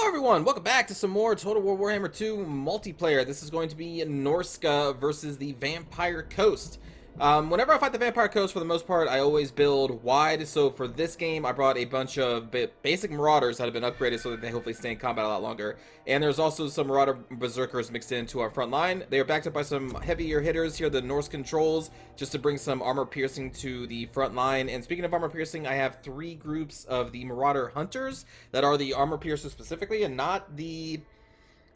Everyone, welcome back to some more Total War Warhammer 2 multiplayer. This is going to be Norska versus the Vampire Coast. Whenever I fight the Vampire Coast, for the most part, I always build wide. So for this game, I brought a bunch of basic Marauders that have been upgraded so that they hopefully stay in combat a lot longer. And there's also some Marauder Berserkers mixed into our front line. They are backed up by some heavier hitters here, the Norse Controls, just to bring some armor piercing to the front line. And speaking of armor piercing, I have three groups of the Marauder Hunters that are the armor piercers specifically, and not the...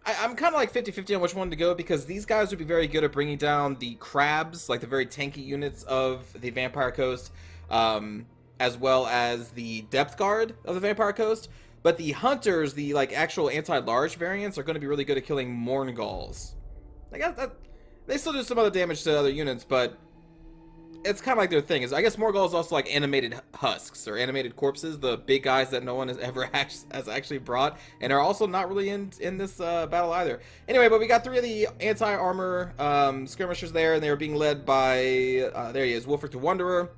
I'm kind of like 50-50 on which one to go, because these guys would be very good at bringing down the crabs, like the very tanky units of the Vampire Coast, as well as the depth guard of the Vampire Coast. But the hunters, the like actual anti-large variants, are going to be really good at killing Morngulls. Like they still do some other damage to other units, but it's kind of like their thing. I guess Morgul is also like animated husks or animated corpses, the big guys that no one has ever has actually brought, and are also not really in this battle either. Anyway, but we got three of the anti-armor skirmishers there, and they were being led by there he is, Wolfric the Wanderer,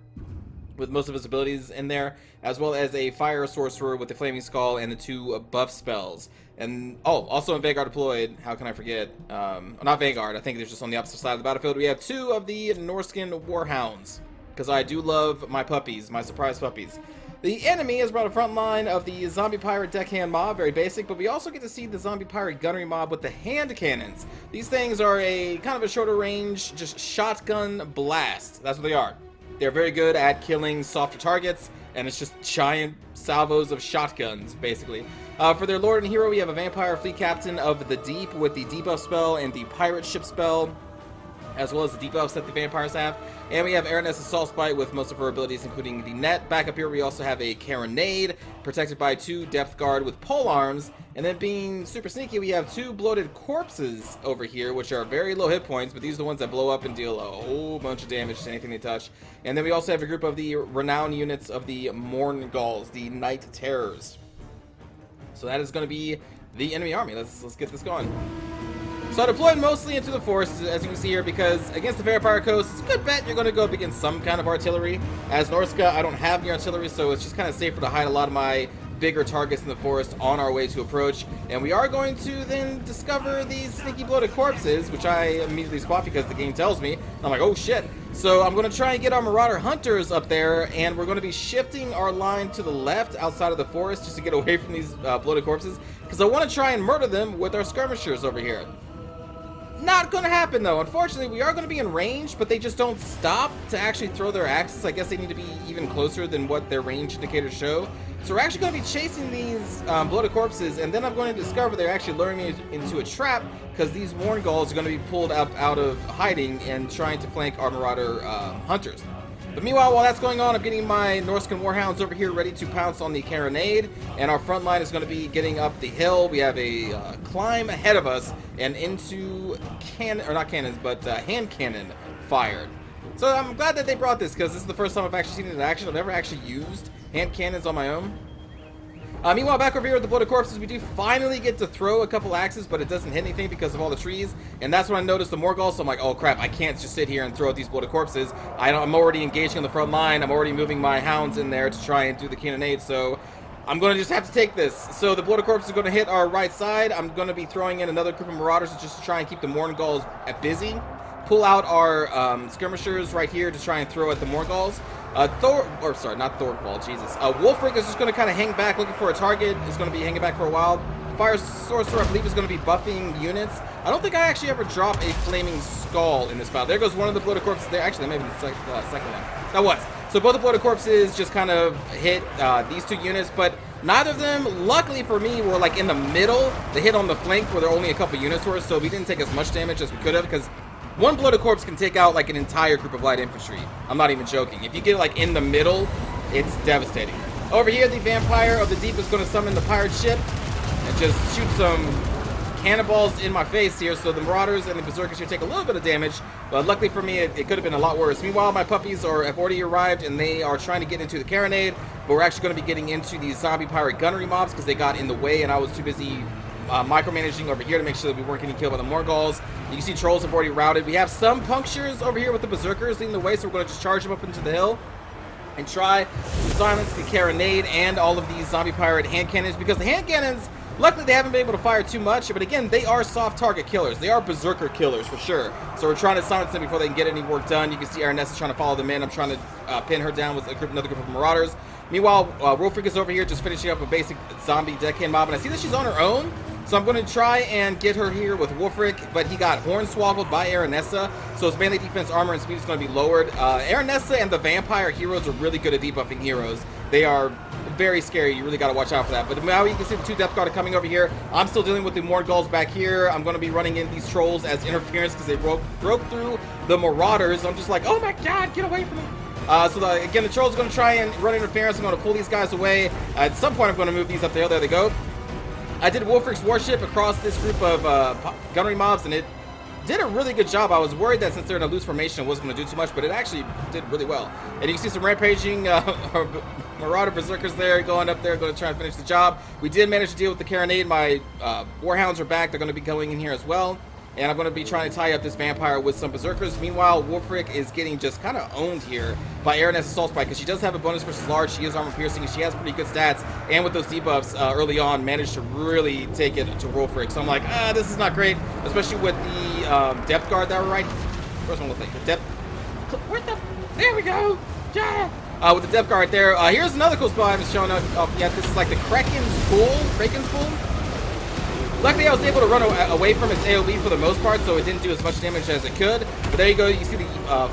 with most of his abilities in there, as well as a fire sorcerer with the flaming skull and the two buff spells. And also in Vanguard deployed, how can I forget? Not Vanguard, I think they're just on the opposite side of the battlefield. We have two of the Norskin Warhounds, because I do love my puppies, my surprise puppies. The enemy has brought a front line of the zombie pirate deckhand mob, very basic, but we also get to see the zombie pirate gunnery mob with the hand cannons. These things are a kind of a shorter range, just shotgun blast. That's what they are. They're very good at killing softer targets, and it's just giant salvos of shotguns, basically. For their lord and hero, we have a vampire fleet captain of the deep with the debuff spell and the pirate ship spell, as well as the debuffs that the vampires have. And we have Araness Assault Spite with most of her abilities, including the net. Back up here, we also have a Carronade, protected by two depth guard with pole arms. And then being super sneaky, we have two bloated corpses over here, which are very low hit points, but these are the ones that blow up and deal a whole bunch of damage to anything they touch. And then we also have a group of the renowned units of the Morngulls, the Night Terrors. So that is going to be the enemy army. Let's get this going. So I deployed mostly into the forest, as you can see here, because against the Vampire Coast, it's a good bet you're going to go up against some kind of artillery. As Norska, I don't have any artillery, so it's just kind of safer to hide a lot of my bigger targets in the forest on our way to approach. And we are going to then discover these sneaky bloated corpses, which I immediately spot because the game tells me. I'm like, oh shit. So I'm going to try and get our Marauder Hunters up there, and we're going to be shifting our line to the left outside of the forest just to get away from these bloated corpses, because I want to try and murder them with our skirmishers over here. Not gonna happen though. Unfortunately, we are gonna be in range, but they just don't stop to actually throw their axes. I guess they need to be even closer than what their range indicators show. So we're actually gonna be chasing these bloated corpses, and then I'm going to discover they're actually luring me into a trap, because these Morngulls are gonna be pulled up out of hiding and trying to flank our Marauder Hunters. But meanwhile, while that's going on, I'm getting my Norskin Warhounds over here ready to pounce on the Carronade, and our front line is going to be getting up the hill. We have a climb ahead of us and into hand cannon fired. So I'm glad that they brought this, because this is the first time I've actually seen it in action. I've never actually used hand cannons on my own. Meanwhile, back over here with the bloated corpses, we do finally get to throw a couple axes, but it doesn't hit anything because of all the trees. And that's when I noticed the Morgulls, so I'm like, oh crap, I can't just sit here and throw at these bloated corpses. I'm already engaging on the front line. I'm already moving my hounds in there to try and do the cannonade, so I'm going to just have to take this. So the bloated corpses are going to hit our right side. I'm going to be throwing in another group of Marauders just to try and keep the Morngulls busy. Pull out our skirmishers right here to try and throw at the Morgulls. Wolfric is just going to kind of hang back looking for a target. Is going to be hanging back for a while. Fire Sorcerer, I believe, is going to be buffing units. I don't think I actually ever dropped a Flaming Skull in this battle. There goes one of the bloated corpses there. Actually, maybe the second one. That was. So both the bloated corpses just kind of hit these two units, but neither of them, luckily for me, were like in the middle. They hit on the flank where there were only a couple units worth, so we didn't take as much damage as we could have, because one bloated corpse can take out like an entire group of light infantry. I'm not even joking. If you get like in the middle, it's devastating. Over here, the Vampire of the Deep is going to summon the pirate ship and just shoot some cannonballs in my face here, so the Marauders and the Berserkers here take a little bit of damage, but luckily for me, it could have been a lot worse. Meanwhile, my puppies have already arrived, and they are trying to get into the Carronade, but we're actually going to be getting into these zombie pirate gunnery mobs because they got in the way, and I was too busy micromanaging over here to make sure that we weren't getting killed by the Morgulls. You can see trolls have already routed. We have some punctures over here with the Berserkers leading the way, so we're going to just charge them up into the hill and try to silence the Carronade and all of these zombie pirate hand cannons, because the hand cannons Luckily, they haven't been able to fire too much, but again, they are soft target killers. They are berserker killers for sure. So we're trying to silence them before they can get any work done. You can see Aranessa trying to follow them in. I'm trying to pin her down with another group of marauders. Meanwhile, Wolfric is over here just finishing up a basic zombie deckhand mob, and I see that she's on her own. So I'm going to try and get her here with Wolfric, but he got hornswoggled by Aranessa, so his melee defense, armor, and speed is going to be lowered. Aranessa and the vampire heroes are really good at debuffing heroes. They are very scary. You really got to watch out for that. But now you can see the two Death Guard are coming over here. I'm still dealing with the Morgulls back here. I'm going to be running in these trolls as interference because they broke through the marauders. I'm just like, oh my god, get away from them. Again, the trolls are going to try and run interference. I'm going to pull these guys away. At some point, I'm going to move these up the hill. There they go. I did Wolfric's Warship across this group of gunnery mobs, and it did a really good job. I was worried that since they're in a loose formation, it wasn't going to do too much, but it actually did really well. And you can see some rampaging Marauder Berserkers there, going up there, going to try and finish the job. We did manage to deal with the Carronade. My Warhounds are back. They're going to be going in here as well. And I'm going to be trying to tie up this vampire with some berserkers. Meanwhile, Wolfric is getting just kind of owned here by Araness Assault Spike because she does have a bonus versus large. She is armor piercing, and she has pretty good stats. And with those debuffs early on, managed to really take it to Wolfric. So I'm like, this is not great, especially with the depth guard that were right. First one, we'll think the depth. There we go. Yeah. With the depth guard there. Here's another cool spot I haven't shown up yet. This is like the Kraken's Pool. Luckily, I was able to run away from its AoE for the most part, so it didn't do as much damage as it could. But there you go. You see the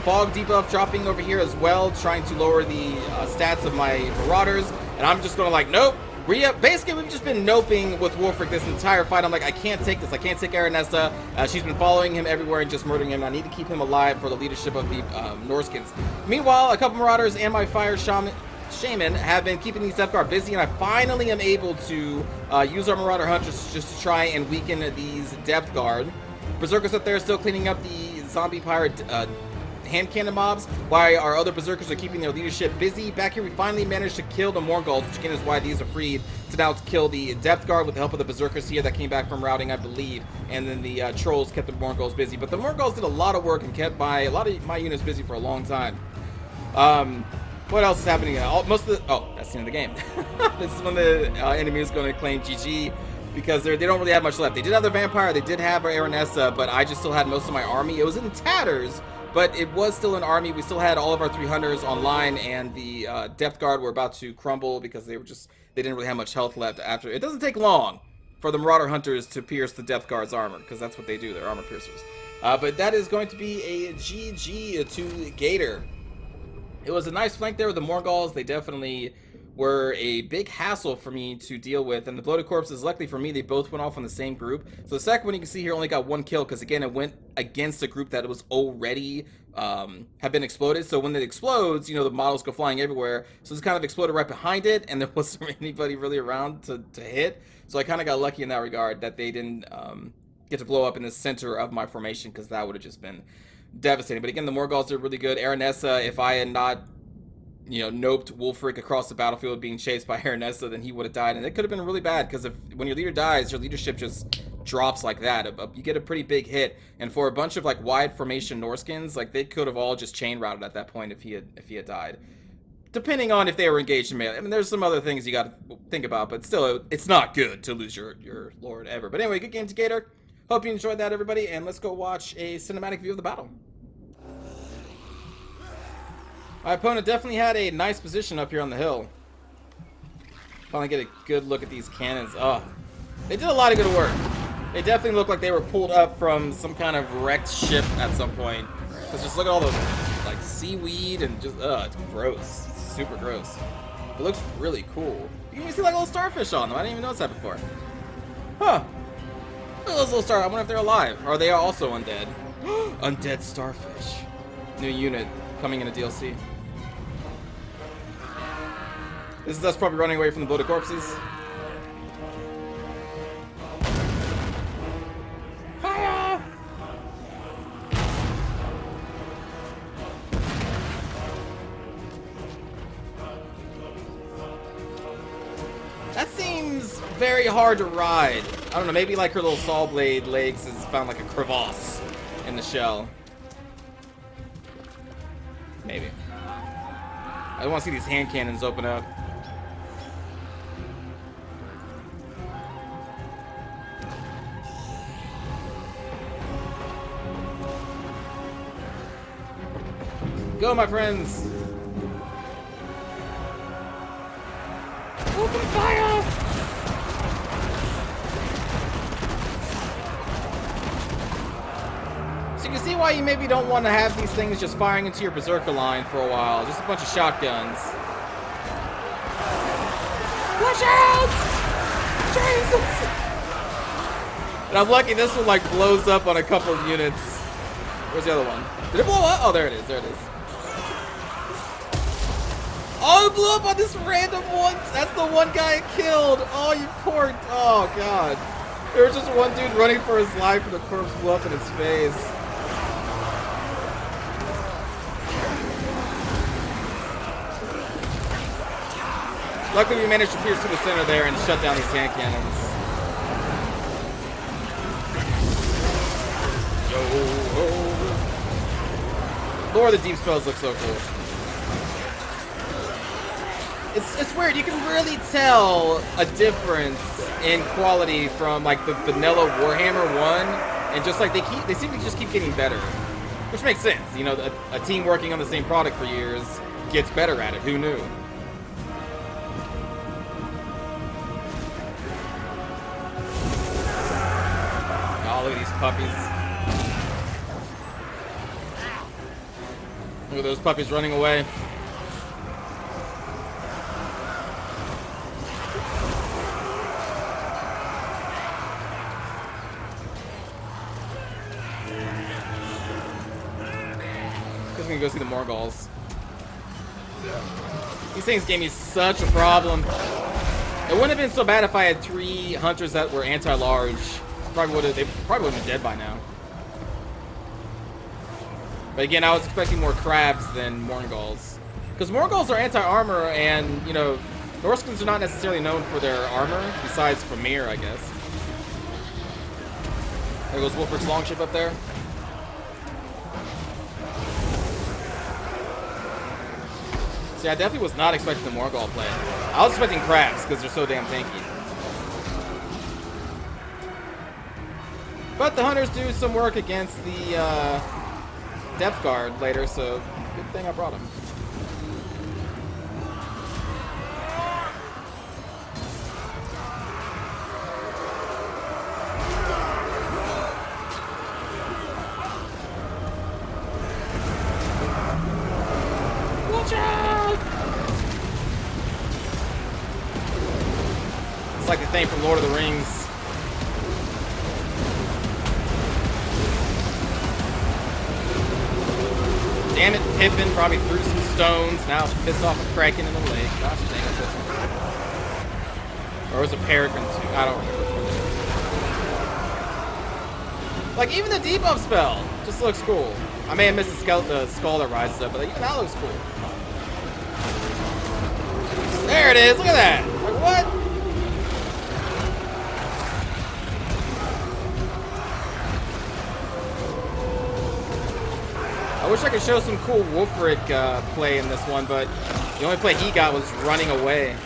fog debuff dropping over here as well, trying to lower the stats of my marauders. And I'm just going to like, nope. Basically, we've just been noping with Wolfric this entire fight. I'm like, I can't take this. I can't take Aranessa. She's been following him everywhere and just murdering him. I need to keep him alive for the leadership of the Norskins. Meanwhile, a couple marauders and my fire shaman have been keeping these Death Guard busy, and I finally am able to use our Marauder Hunters just to try and weaken these Depth Guard. Berserkers up there still cleaning up the zombie pirate hand cannon mobs, while our other Berserkers are keeping their leadership busy. Back here, we finally managed to kill the Morgulls, which again is why these are freed to now kill the Depth Guard with the help of the Berserkers here that came back from routing, I believe. And then the Trolls kept the Morgulls busy. But the Morgulls did a lot of work and kept a lot of my units busy for a long time. What else is happening? That's the end of the game. This is when the enemy is going to claim GG because they don't really have much left. They did have their vampire, they did have our Aranessa, but I just still had most of my army. It was in tatters, but it was still an army. We still had all of our 3 hunters online, and the Depth Guard were about to crumble because they didn't really have much health left after. It doesn't take long for the Marauder Hunters to pierce the Depth Guard's armor, because that's what they do, they're armor piercers. But that is going to be a GG to Gator. It was a nice flank there with the Morgulls. They definitely were a big hassle for me to deal with. And the Bloated Corpses, luckily for me, they both went off on the same group. So the second one you can see here only got 1 kill because, again, it went against a group that was already have been exploded. So when it explodes, the models go flying everywhere. So it's kind of exploded right behind it, and there wasn't anybody really around to hit. So I kind of got lucky in that regard that they didn't get to blow up in the center of my formation, because that would have just been devastating. But again, the Morgulls did really good. Aranessa, if I had not, noped Wolfric across the battlefield being chased by Aranessa, then he would have died. And it could have been really bad, because when your leader dies, your leadership just drops like that. You get a pretty big hit. And for a bunch of wide formation Norskins, they could have all just chain routed at that point if he had died. Depending on if they were engaged in melee. I mean, there's some other things you got to think about, but still, it's not good to lose your lord ever. But anyway, good game to Gator. Hope you enjoyed that, everybody, and let's go watch a cinematic view of the battle. My opponent definitely had a nice position up here on the hill. Finally get a good look at these cannons. Oh, they did a lot of good work. They definitely look like they were pulled up from some kind of wrecked ship at some point. Because just look at all the seaweed and just, it's gross. It's super gross. It looks really cool. You can even see little starfish on them. I didn't even notice that before. Huh. Look at those little stars. I wonder if they're alive. Or are they also undead? Undead starfish. New unit coming in a DLC. This is us probably running away from the bloated corpses. Fire! That seems very hard to ride. I don't know, maybe her little saw blade legs has found a crevasse in the shell. Maybe. I want to see these hand cannons open up. Go, my friends! Open fire! So you can see why you maybe don't want to have these things just firing into your berserker line for a while. Just a bunch of shotguns. Watch out! Jesus! And I'm lucky this one like blows up on a couple of units. Where's the other one? Did it blow up? Oh, there it is. There it is. Oh, it blew up on this random one. That's the one guy it killed. Oh, you poor. Oh, God. There was just one dude running for his life and the corpse blew up in his face. Luckily, we managed to pierce through the center there and shut down these hand cannons. Lord, the deep spells look so cool. It's weird. You can really tell a difference in quality from like the vanilla Warhammer 1, and just like they seem to just keep getting better, which makes sense. You know, a team working on the same product for years gets better at it. Who knew? Oh, look at these puppies. Look at those puppies running away. Guess we can go see the Morgulls. These things gave me such a problem. It wouldn't have been so bad if I had 3 hunters that were anti-large. They probably would have been dead by now. But again, I was expecting more crabs than Morgulls. Because Morgulls are anti-armor, and, you know, Norskins are not necessarily known for their armor, besides Famir, I guess. There goes Wolfric Longship up there. See, I definitely was not expecting the Morgul play. I was expecting crabs, because they're so damn tanky. But the hunters do some work against the, depth guard later, so good thing I brought him. Watch out! It's like the thing from Lord of the Rings. Damn it, Pippin probably threw some stones. Now it's pissed off a Kraken in the lake. Gosh dang it, Pippin. Or was it Peregrine too? I don't remember which one it is. Like, even the debuff spell just looks cool. I may have missed the skull that rises up, but even that looks cool. There it is, look at that! Like, what? I wish I could show some cool Wolfric play in this one, but the only play he got was running away.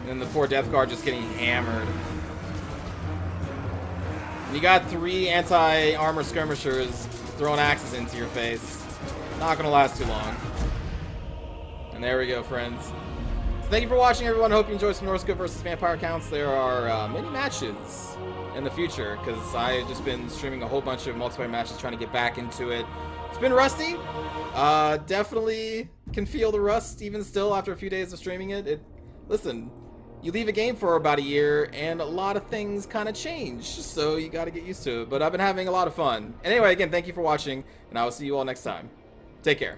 And then the poor Death Guard just getting hammered. You got 3 anti-armor skirmishers throwing axes into your face. Not gonna last too long. And there we go, friends. So thank you for watching, everyone. Hope you enjoyed some Norska versus Vampire counts. There are many matches in the future, because I've just been streaming a whole bunch of multiplayer matches, trying to get back into it. It's been rusty. Definitely can feel the rust even still after a few days of streaming it. Listen, you leave a game for about a year, and a lot of things kind of change, so you got to get used to it. But I've been having a lot of fun. And anyway, again, thank you for watching, and I will see you all next time. Take care.